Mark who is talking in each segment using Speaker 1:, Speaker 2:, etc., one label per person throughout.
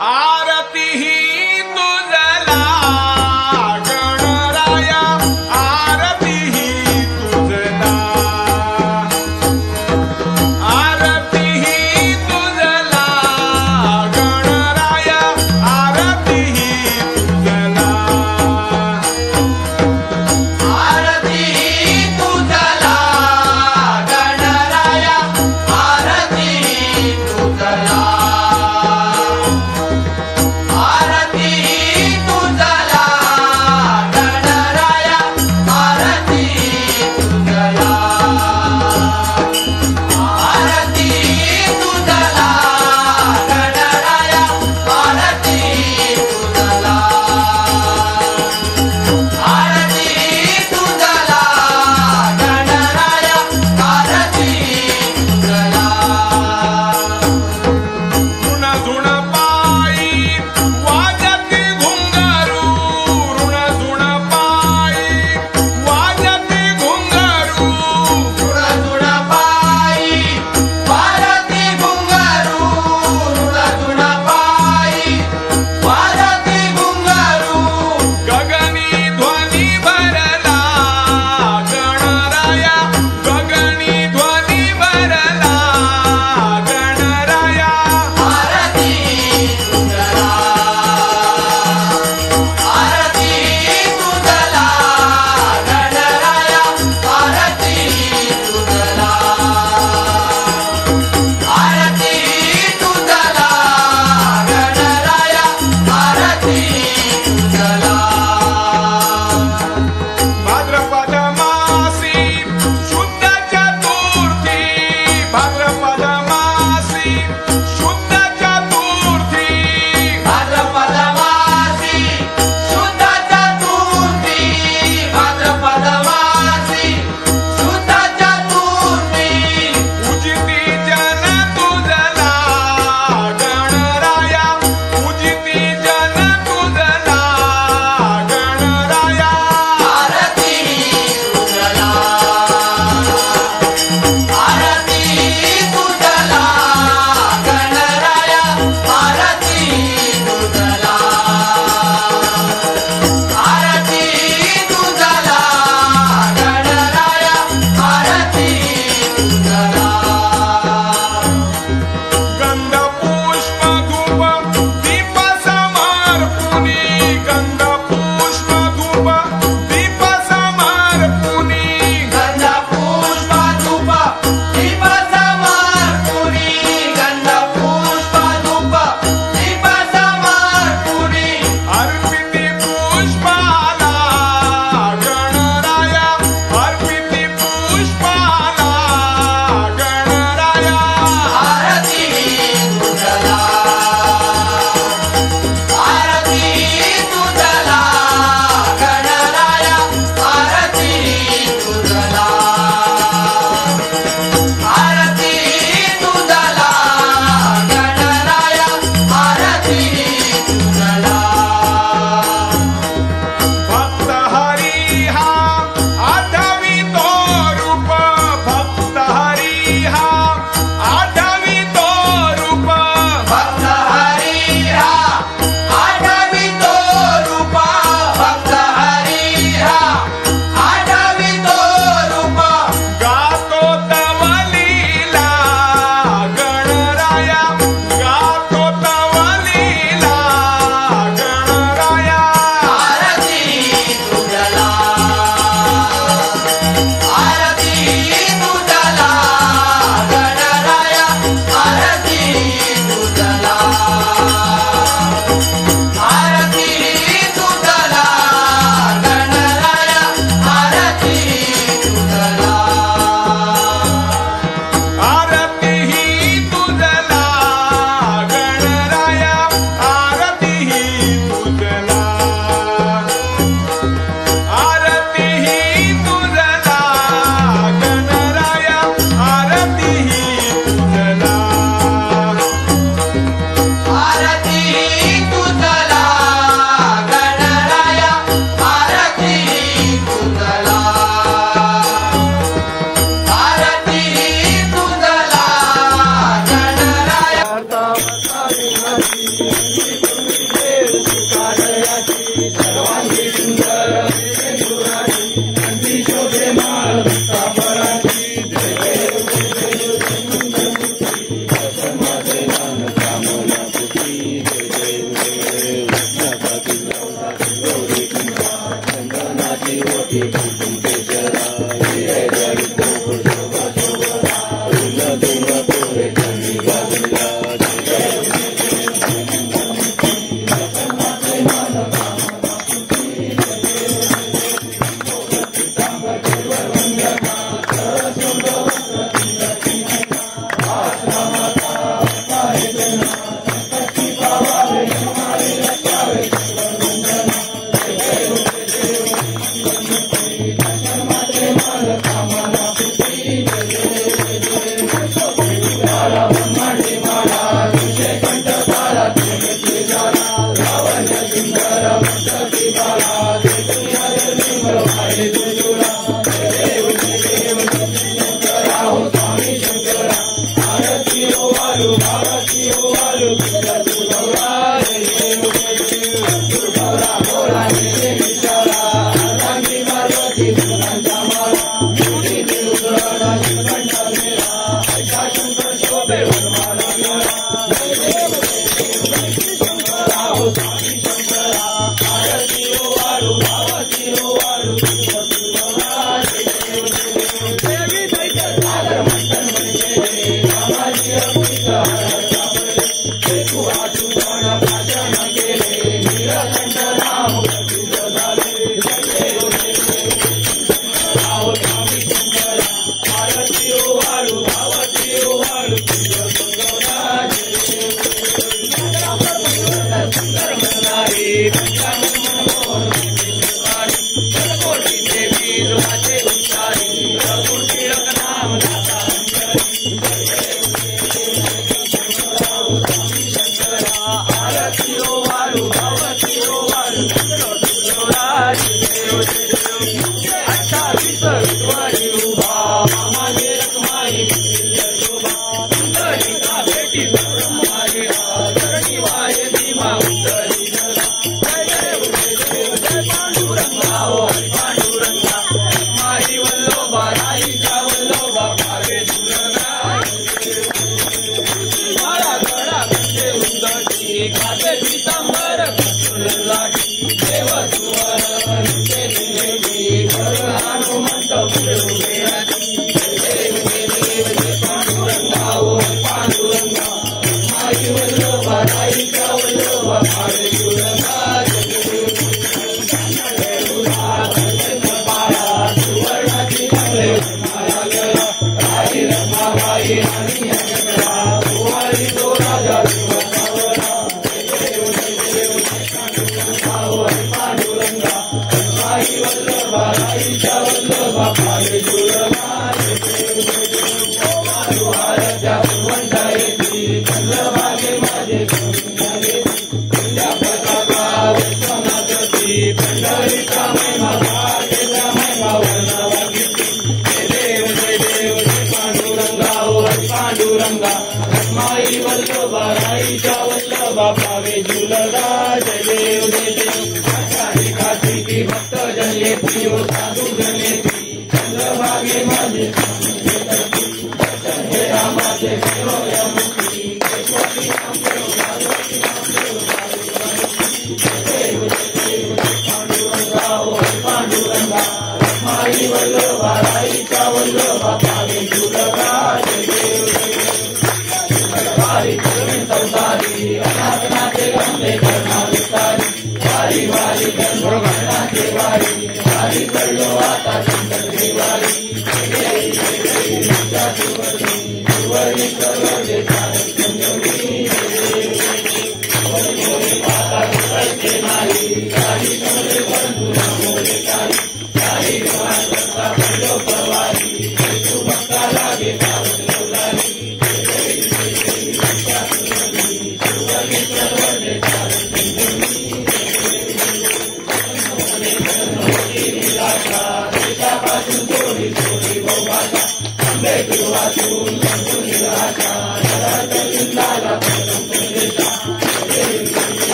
Speaker 1: आरती ही तुझला गणराया आरती ही तुझला आरती ही तुझला गणराया आरती ही तुझला
Speaker 2: आरती ही तुझला गणराया आरती ही तुझला आरती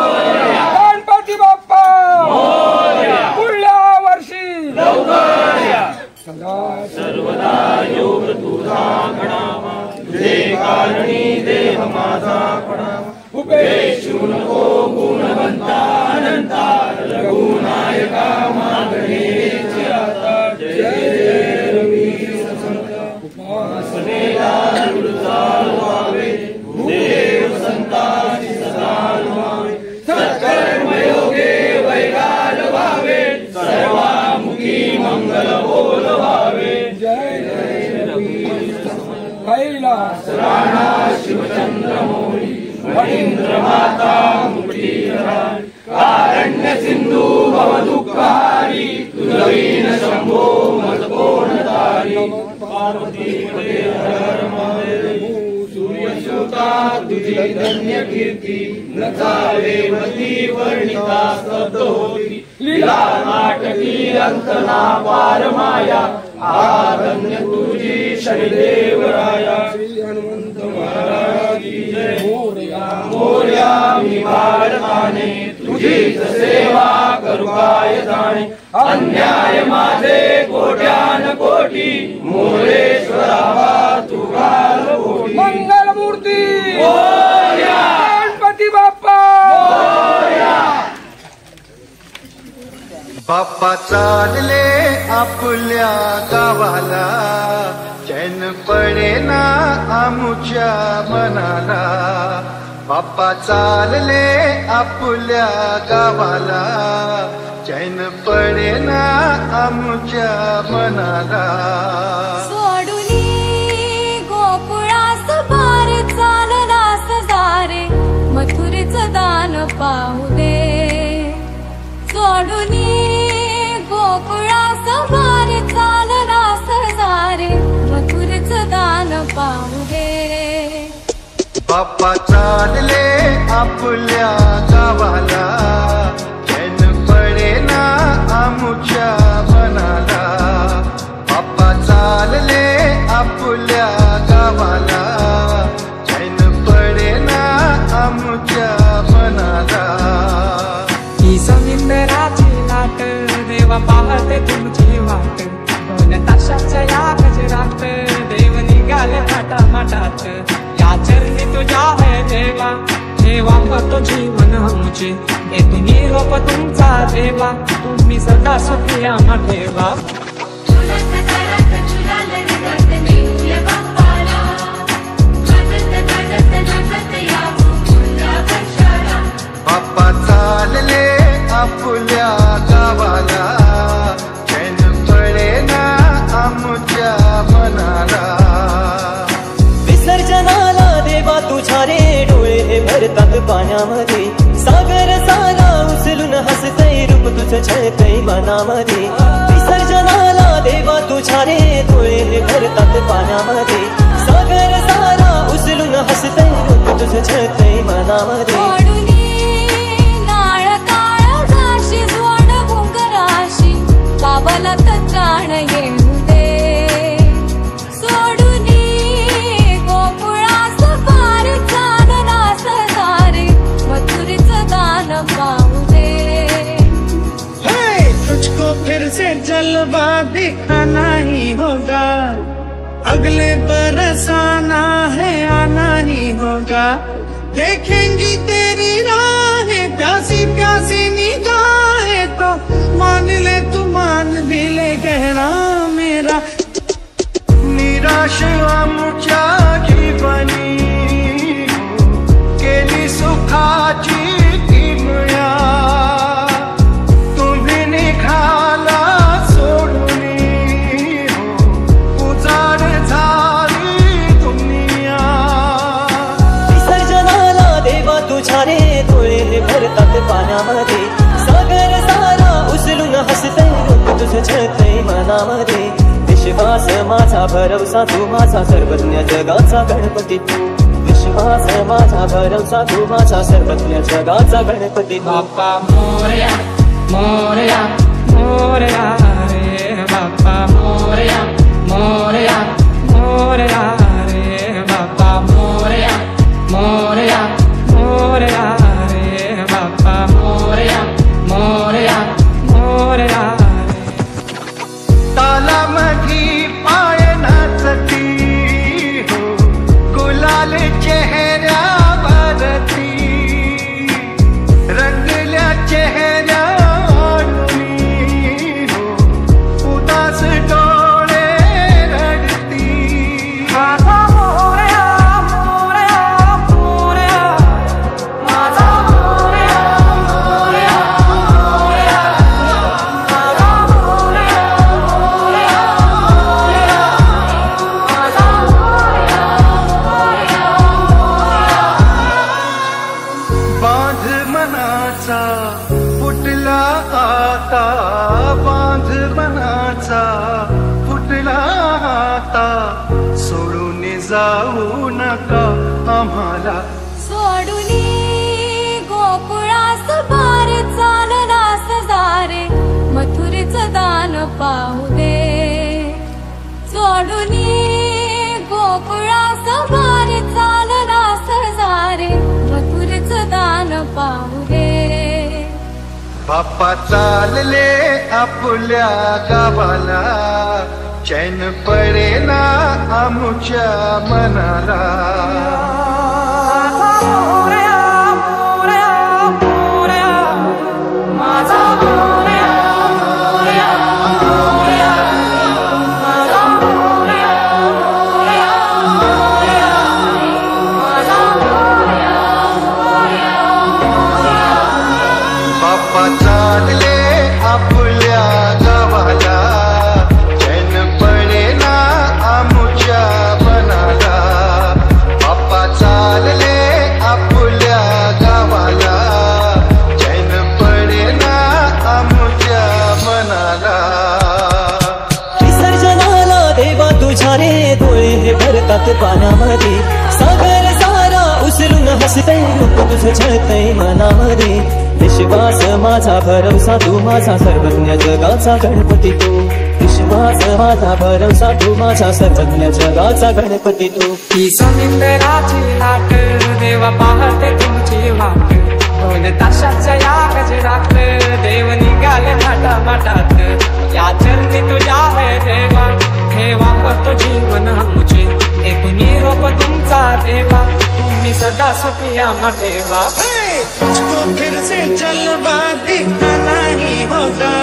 Speaker 3: गणपती बाप्पा पुढल्या वर्षी सदा
Speaker 2: सर्वदा योग तुझा गणावा जे कारणी देह माझा पडावा उपेक्षू नको गुणवंता अनंता रघुनायका मागणेचे आता जय जय रवी उपासनेला दृढ चालवावे देव संतांची सदा व्हावे सत्कर्मयोगे वैराग व्हावे सर्वामुखी मंगल बोलवावे
Speaker 3: जय जय रवी कैलास
Speaker 2: राणा शिवचंद्र मौली फणींद्र माता मुठीधरा कारण्य सिंधू भव दुःखारी तुझवीन शंभो मज कोण तारी पार्वती पदे हर महादेव सूर्यसुता तुझी धन्य कीर्ती न चालेवती वर्णिता स्तब्ध होती लीला नाटकी अंतना पार माया आधन्य तुझी शनिदेवराया श्री हनुमंत महाराज की जय मोरया मी भारताने तुझीच सेवा करू काय जाणे अन्याय माझे कोट्यान कोटी मोरेश्वरा तू घाल बोटी
Speaker 3: मंगल मूर्ती
Speaker 2: मोरया
Speaker 3: गणपती बाप्पा
Speaker 4: बाप्पा चालले आपल्या गावाला चैन पडेना आमुच्या मनाला बाप्पा चालले आपल्या गावाला चैन पडेना आमुच्या मनाला
Speaker 5: सोडूनी गोकुळास बार चाललास सारे मथुरेचं दान पाहू दे सोडूनी गोकुळास बार चाललास सारे मथुरेचं दान पाहू दे
Speaker 4: बाप्पा चालले आपल्या गावाला चैन पडेना आमुच्या मनाला बाप्पा चालले आपल्या गावाला चैन पडेना आमुच्या मनाला
Speaker 3: ही समिंदराची लाट देवा पाहते तुमची वाट 2 तासाच्या या गजरात देव निघाले थाटामाटात या चरणी तुझ्या है देवा ठेवा तो जीवन आमचे येतो निरोप तुमचा देवा तुम्ही सदा सुखी आम्हा ठेवा
Speaker 5: झुलत करत झुलाल निघत नित्य बाप्पाला वाजत गाजत नाचत यावं पुन्हा वर्षाला
Speaker 4: बाप्पा चालले आपल्या गावाला चैन पडेना आमुच्या मनाला
Speaker 6: विसर्जनाला देवा तुझ्या रे डोळे हे भरतात पाण्यामध्ये सागर सारा उचलून हसतय रूप तुझं छळतय मनामध्ये विसर्जनाला देवा तुझ्या रे डोळे हे भरतात पाण्यामध्ये सागर सारा उचलून हसतय रूप तुझं छळतय मनामध्ये
Speaker 5: सोडूनी नाळ काळ जाशी जोड घुंगराशी काबलात प्राण येऊ दे सोडूनी गोकुळास पार चाललास सारे मथुरेचं दान पाहू दे
Speaker 7: तुझको फिर से जलवा दिखाना ही होगा अगले बरस आना है आना ही होगा देखेंगी तेरी राहें प्यासी प्यासी निगाहें तो मान ले तू मान भी ले गहरा मेरा
Speaker 4: निराश आमुच्या जीवनी केली सुखाची किमया तुम्ही निघाला सोडून उजाड झाली दुनिया
Speaker 6: विसर्जनाला देवा तुझ्या रे डोळे हे भरतात पाण्यामध्ये सागर सारा उचलून हसतय रूप तुझं मनामध्ये विश्वास माझा भरवसा तू माझा सर्वज्ञ जगाचा गणपती तू विश्वास माझा भरवसा तू माझा सर्वज्ञ जगाचा गणपती
Speaker 3: बाप्पा मोरया मोरया मोरया रे बाप्पा मोरया मोरया मोरया रे बाप्पा मोरया मोरया मोरया रे बाप्पा मोरया मोरया मोरया
Speaker 4: तालामधी पाय नाचती हो गुलाल चेहऱ्यावरती रंगल्या चेहऱ्यावरती हो उदास डोळे रडती
Speaker 3: माझा मोरया मोरया मोरया माझा मोरया मोरया मोरया माझा मोरया मोरया मोरया माझा मोरया मोरया
Speaker 4: बांध मनाचा फुटला आता बांध मनाचा फुटला आता सोडून जाऊ नका आम्हाला
Speaker 5: सोडूनी गोकुळास बार चाललास सारे मथुरेचं दान पाहू दे सोडूनी गोकुळास बार चाललास सारे मथुरेचं दान पाहू दे
Speaker 4: बाप्पा चालले आपल्या गावाला चैन पडेना आमुच्या मनाला
Speaker 3: मोरया मोरया मोरया माझा मोरया मोरया मोरया माझा मोरया मोरया मोरया माझा मोरया मोरया
Speaker 4: बाप्पा चालले आपल्या गावाला चैन पडेना आमुच्या मनाला बाप्पा चालले आपल्या गावाला चैन पडेना आमुच्या मनाला
Speaker 6: विसर्जनाला देवा तुझ्या रे डोळे भरतात पाण्यामध्ये सागर सारा उसरून हसतय रूप तुझं छळतय मनामध्ये विश्वास माझा भरवसा तू माझा सर्वज्ञ जगाचा गणपती तू विश्वास माझा भरवसा तू माझा सर्वज्ञ जगाचा गणपती तू
Speaker 3: ही समिंदराची लाट देवा पाहते तुमची वाट दोन ताशाच्या या गजरात देव निघाले माटा माटात या चरणी तुझ्या है देवा ठेवा तो जीवन आमचे एक निरोप तुमचा देवा तुम्ही सदा सुखिया ठेवा
Speaker 7: तुझको फिर से जलवा दिखाना ही होगा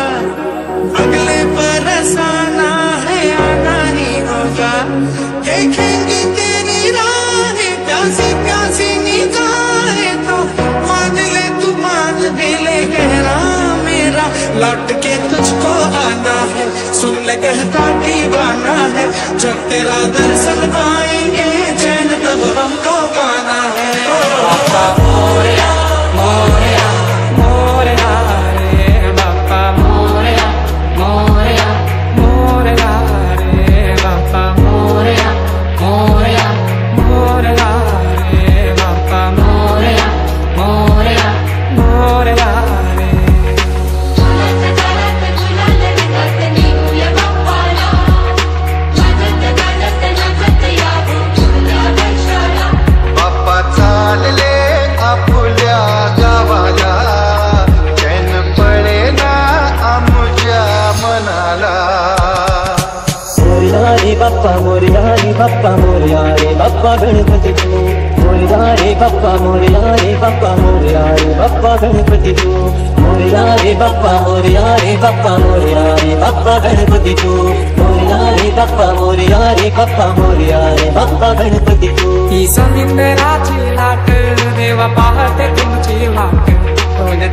Speaker 7: अगले बरस आना है आना ही होगा देखेंगे तेरी राहें प्यासी प्यासी निगाहें तो मान ले तू मान भी ले गहरा मेरा लौट के तुझको आना है सुन ले कहता दीवाना है जब तेरा दर्शन पाएंगे चैन तब हमको पाना है
Speaker 3: बाप्पा मोरया मोरया मोरया रे बाप्पा मोरया मोरया मोरया रे बाप्पा मोरया मोरया मोरया रे बाप्पा मोरया मोरया मोरया रे
Speaker 4: बाप्पा चालले आपल्या गावाला चैन पडेना आमुच्या मनाला
Speaker 6: मोरया रे बाप्पा मोरया रे बाप्पा मोरया रे बाप्पा गणपती तू मोरया रे बाप्पा मोरया रे बाप्पा मोरया रे बाप्पा गणपती तू मोरया रे बाप्पा मोरया रे बाप्पा मोरया रे बाप्पा गणपती तू मोरया रे बाप्पा मोरया रे बाप्पा मोरया रे बाप्पा गणपती तू
Speaker 3: ही समिंदराची लाट देवा पाहते तुमची वाट दोन